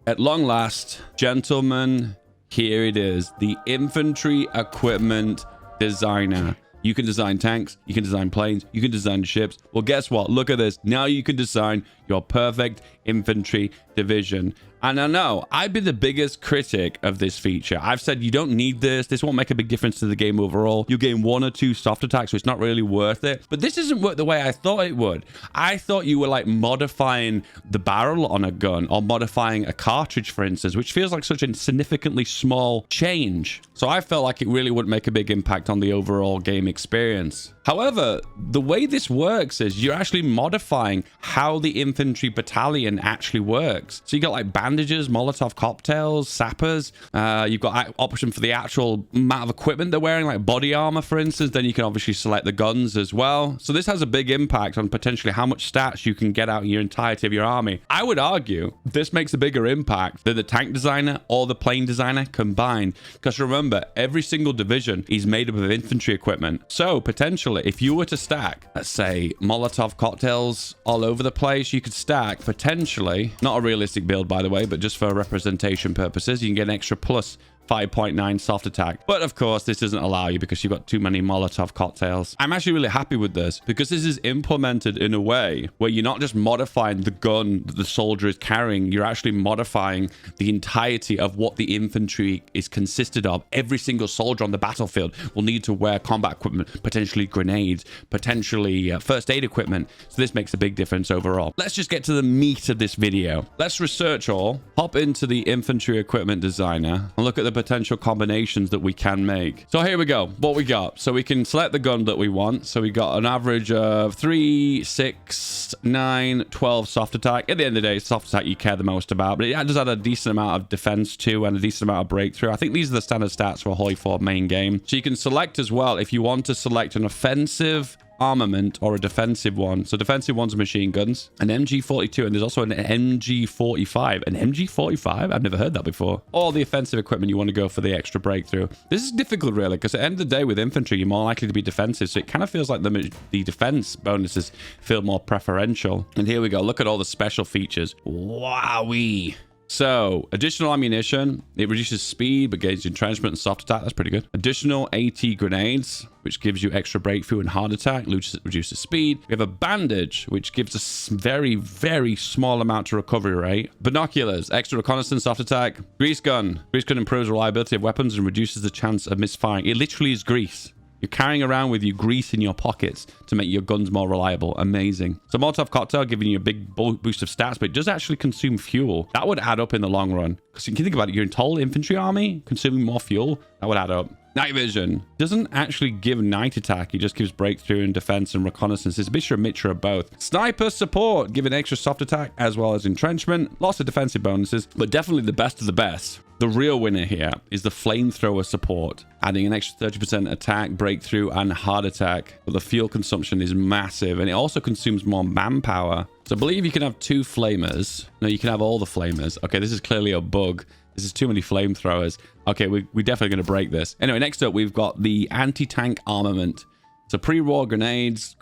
At long last, gentlemen, here it is. The infantry equipment designer. You can design tanks, you can design planes, you can design ships. Well, guess what? Look at this. Now you can design your perfect infantry division. And I know I've been the biggest critic of this feature. I've said you don't need this. This won't make a big difference to the game overall. You gain 1 or 2 soft attacks, so it's not really worth it. But this doesn't work the way I thought it would. I thought you were like modifying the barrel on a gun or modifying a cartridge, for instance, which feels like such a significantly small change. So I felt like it really wouldn't make a big impact on the overall game experience. However, the way this works is you're actually modifying how the infantry battalion actually works. So you got like bandages, Molotov cocktails, sappers. You've got option for the actual amount of equipment they're wearing, like body armor, for instance. Then you can obviously select the guns as well. So this has a big impact on potentially how much stats you can get out in your entirety of your army. I would argue this makes a bigger impact than the tank designer or the plane designer combined. Because remember, every single division is made up of infantry equipment. So potentially, if you were to stack, let's say, Molotov cocktails all over the place, you could stack potentially, not a realistic build by the way, but just for representation purposes, you can get an extra plus 5.9 soft attack. But of course, this doesn't allow you because you've got too many Molotov cocktails. I'm actually really happy with this because this is implemented in a way where you're not just modifying the gun that the soldier is carrying, you're actually modifying the entirety of what the infantry is consisted of. Every single soldier on the battlefield will need to wear combat equipment, potentially grenades, potentially first aid equipment. So this makes a big difference overall. Let's just get to the meat of this video. Let's research all, hop into the infantry equipment designer and look at the potential combinations that we can make. So here we go. What we got. So we can select the gun that we want. So we got an average of 3, 6, 9, 12 soft attack. At the end of the day, it's soft attack you care the most about, but it does add a decent amount of defense too and a decent amount of breakthrough. I think these are the standard stats for a HOI4 main game. So you can select as well if you want to select an offensive armament or a defensive one. So defensive ones are machine guns, an MG42, and there's also an MG45. An MG45? I've never heard that before. Or the offensive equipment, you want to go for the extra breakthrough. This is difficult really, because at the end of the day with infantry, you're more likely to be defensive, so it kind of feels like the defense bonuses feel more preferential. And here we go. Look at all the special features. Wowee. So, additional ammunition. It reduces speed, but gains entrenchment and soft attack. That's pretty good. Additional AT grenades, which gives you extra breakthrough and hard attack, reduces speed. We have a bandage, which gives us very, very small amount of recovery rate. Binoculars, extra reconnaissance, soft attack. Grease gun. Grease gun improves reliability of weapons and reduces the chance of misfiring. It literally is grease. You're carrying around with you grease in your pockets to make your guns more reliable. Amazing. So Molotov cocktail giving you a big boost of stats, but it does actually consume fuel. That would add up in the long run. Because you can think about it, your entire infantry army consuming more fuel, that would add up. Night vision doesn't actually give night attack. It just gives breakthrough and defense and reconnaissance. It's a mixture of both. Sniper support, giving extra soft attack as well as entrenchment. Lots of defensive bonuses, but definitely the best of the best. The real winner here is the flamethrower support, adding an extra 30% attack, breakthrough, and hard attack. But the fuel consumption is massive, and it also consumes more manpower. So I believe you can have 2 flamers. No, you can have all the flamers. Okay, this is clearly a bug. This is too many flamethrowers. Okay, we're definitely going to break this. Anyway, next up, we've got the anti-tank armament. So pre-war grenades,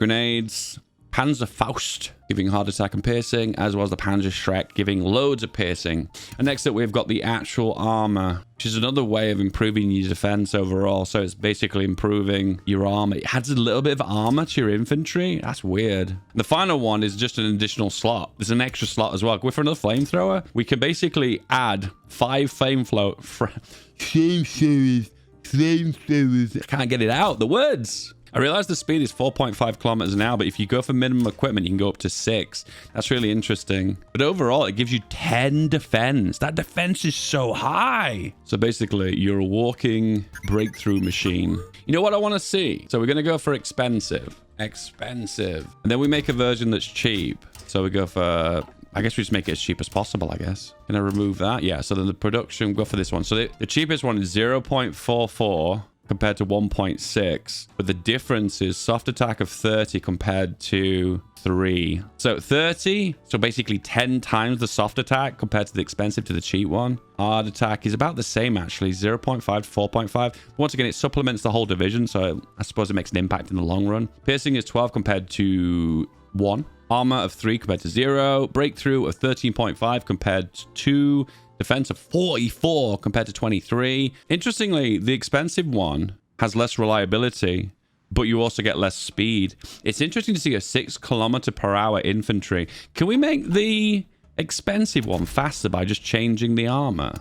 Panzerfaust, giving hard attack and piercing, as well as the Panzerschreck, giving loads of piercing. And next up, we've got the actual armor, which is another way of improving your defense overall. So it's basically improving your armor. It adds a little bit of armor to your infantry. That's weird. The final one is just an additional slot. There's an extra slot as well. Go for another flamethrower. We can basically add 5 flamethrowers. I can't get it out. The words. I realize the speed is 4.5 kilometers an hour, but if you go for minimum equipment, you can go up to 6. That's really interesting. But overall, it gives you 10 defense. That defense is so high. So basically, you're a walking breakthrough machine. You know what I want to see? So we're going to go for expensive. Expensive. And then we make a version that's cheap. So we go for... I guess we just make it as cheap as possible, I guess. Can I remove that? Yeah, so then the production, go for this one. So the cheapest one is 0.44 compared to 1.6. But the difference is soft attack of 30 compared to 3. So 30, so basically 10 times the soft attack compared to the expensive to the cheap one. Hard attack is about the same, actually. 0.5 to 4.5. Once again, it supplements the whole division, so I suppose it makes an impact in the long run. Piercing is 12 compared to 1. Armor of 3 compared to 0. Breakthrough of 13.5 compared to 2. Defense of 44 compared to 23. Interestingly, the expensive one has less reliability, but you also get less speed. It's interesting to see a 6 km/h infantry. Can we make the expensive one faster by just changing the armor?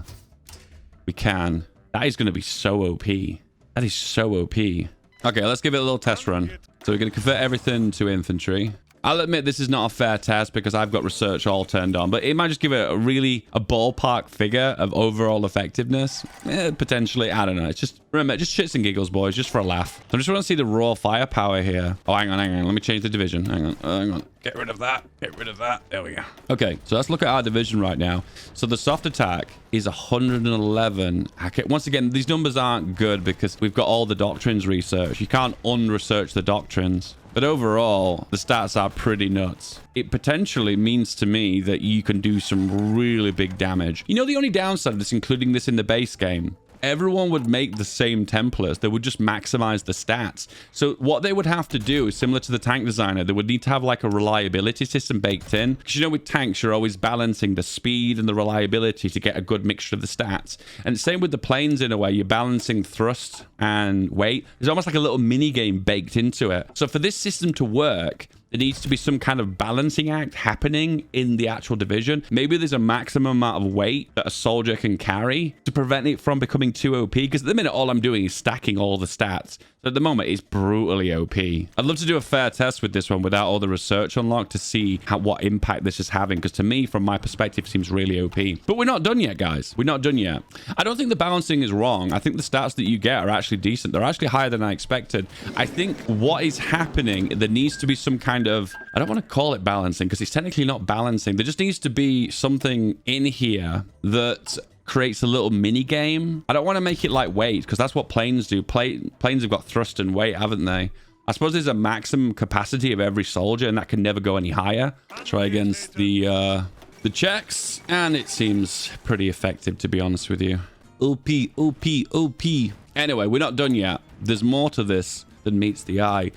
We can. That is going to be so OP. That is so OP. Okay, let's give it a little test run. So we're going to convert everything to infantry. I'll admit this is not a fair test because I've got research all turned on, but it might just give it a ballpark figure of overall effectiveness. Potentially, I don't know. It's just, remember, just shits and giggles, boys, just for a laugh. I just want to see the raw firepower here. Oh, hang on. Let me change the division. Hang on. Get rid of that. Get rid of that. There we go. Okay, so let's look at our division right now. So the soft attack is 111. Okay, once again, these numbers aren't good because we've got all the doctrines researched. You can't unresearch the doctrines. But overall, the stats are pretty nuts. It potentially means to me that you can do some really big damage. You know, the only downside of this, including this in the base game, everyone would make the same templates. They would just maximize the stats. So what they would have to do is similar to the tank designer. They would need to have like a reliability system baked in. Because you know, with tanks, you're always balancing the speed and the reliability to get a good mixture of the stats. And same with the planes in a way. You're balancing thrust and weight. There's almost like a little mini game baked into it. So for this system to work, there needs to be some kind of balancing act happening in the actual division. Maybe there's a maximum amount of weight that a soldier can carry to prevent it from becoming too OP. Because at the minute, all I'm doing is stacking all the stats. So at the moment, it's brutally OP. I'd love to do a fair test with this one without all the research unlocked to see what impact this is having. Because to me, from my perspective, seems really OP. But we're not done yet, guys. We're not done yet. I don't think the balancing is wrong. I think the stats that you get are actually decent. They're actually higher than I expected. I think what is happening, there needs to be some kind of, I don't want to call it balancing because it's technically not balancing. There just needs to be something in here that creates a little mini game. I don't want to make it like weight because that's what planes do. Planes have got thrust and weight, haven't they? I suppose there's a maximum capacity of every soldier and that can never go any higher. Try against the Czechs, and it seems pretty effective, to be honest with you. OP. Anyway, we're not done yet. There's more to this than meets the eye.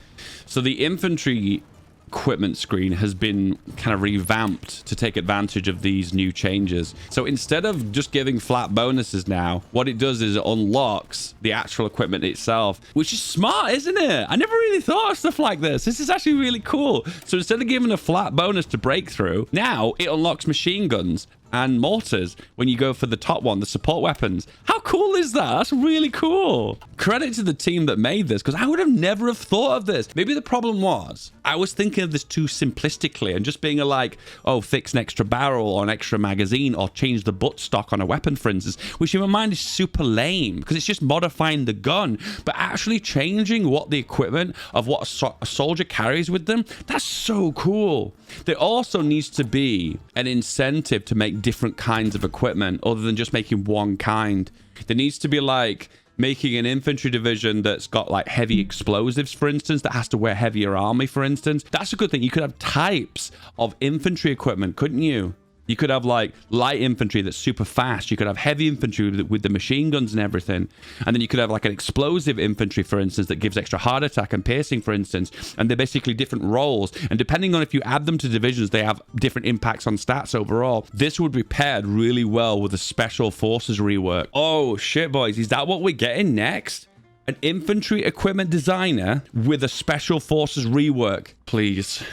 So the infantry equipment screen has been kind of revamped to take advantage of these new changes. So instead of just giving flat bonuses now, what it does is it unlocks the actual equipment itself, which is smart, isn't it? I never really thought of stuff like this. This is actually really cool. So instead of giving a flat bonus to breakthrough, now it unlocks machine guns and mortars when you go for the top one, the support weapons. How cool is that? That's really cool. Credit to the team that made this, because I would have never have thought of this. Maybe the problem was I was thinking of this too simplistically and just being like, oh, fix an extra barrel or an extra magazine or change the butt stock on a weapon, for instance, which in my mind is super lame because it's just modifying the gun. But actually changing what the equipment of what a soldier carries with them, that's so cool. There also needs to be an incentive to make different kinds of equipment other than just making one kind. There needs to be like making an infantry division that's got like heavy explosives, for instance, that has to wear heavier army, for instance. That's a good thing. You could have types of infantry equipment, couldn't you? You could have like light infantry that's super fast. You could have heavy infantry with the machine guns and everything. And then you could have like an explosive infantry, for instance, that gives extra heart attack and piercing, for instance. And they're basically different roles. And depending on if you add them to divisions, they have different impacts on stats overall. This would be paired really well with a special forces rework. Oh shit, boys. Is that what we're getting next? An infantry equipment designer with a special forces rework. Please.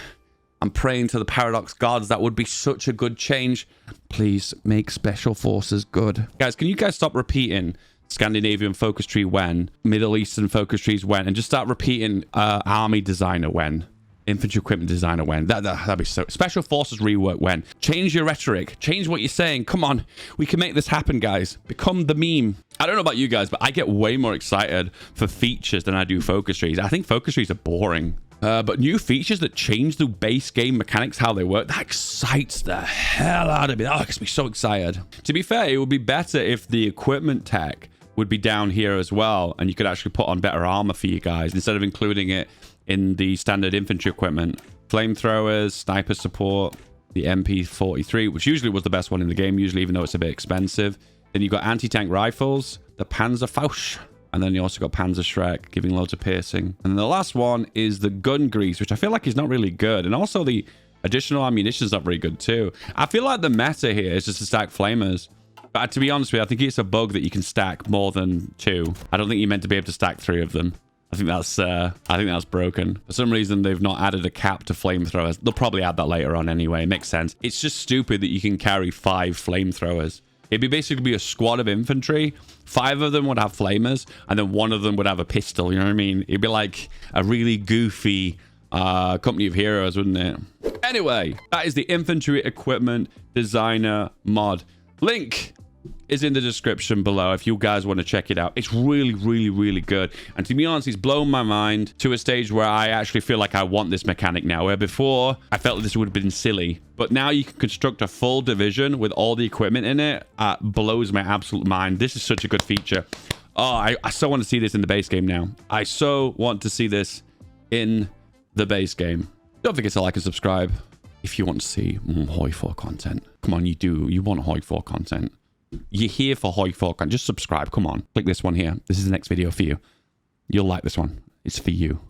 I'm praying to the Paradox gods. That would be such a good change. Please make special forces good. Guys, can you guys stop repeating Scandinavian focus tree when, Middle Eastern focus trees when, and just start repeating army designer when, infantry equipment designer when. That'd be so. Special forces rework when. Change your rhetoric. Change what you're saying. Come on. We can make this happen, guys. Become the meme. I don't know about you guys, but I get way more excited for features than I do focus trees. I think focus trees are boring. But new features that change the base game mechanics, how they work, that excites the hell out of me. Oh, it gets me so excited. To be fair, it would be better if the equipment tech would be down here as well, and you could actually put on better armor for you guys instead of including it in the standard infantry equipment. Flamethrowers, sniper support, the MP43, which usually was the best one in the game, usually, even though it's a bit expensive. Then you've got anti-tank rifles, the Panzerfaust. And then you also got Panzerschreck, giving loads of piercing. And then the last one is the gun grease, which I feel like is not really good. And also the additional ammunition is not very good too. I feel like the meta here is just to stack flamers. But to be honest with you, I think it's a bug that you can stack more than 2. I don't think you're meant to be able to stack 3 of them. I think that's broken. For some reason, they've not added a cap to flamethrowers. They'll probably add that later on anyway. It makes sense. It's just stupid that you can carry 5 flamethrowers. It'd be basically be a squad of infantry. 5 of them would have flamers, and then 1 of them would have a pistol. You know what I mean? It'd be like a really goofy company of heroes, wouldn't it? Anyway, that is the infantry equipment designer mod. Link is in the description below if you guys want to check it out. It's really, really, really good. And to be honest, it's blown my mind to a stage where I actually feel like I want this mechanic now, where before I felt like this would have been silly. But now you can construct a full division with all the equipment in it. Blows my absolute mind. This is such a good feature. Oh, I so want to see this in the base game now. I so want to see this in the base game. Don't forget to like and subscribe if you want to see more HOI4 content. Come on, you do. You want HOI4 content. You're here for HOI4 content. Just subscribe. Come on. Click this one here. This is the next video for you. You'll like this one. It's for you.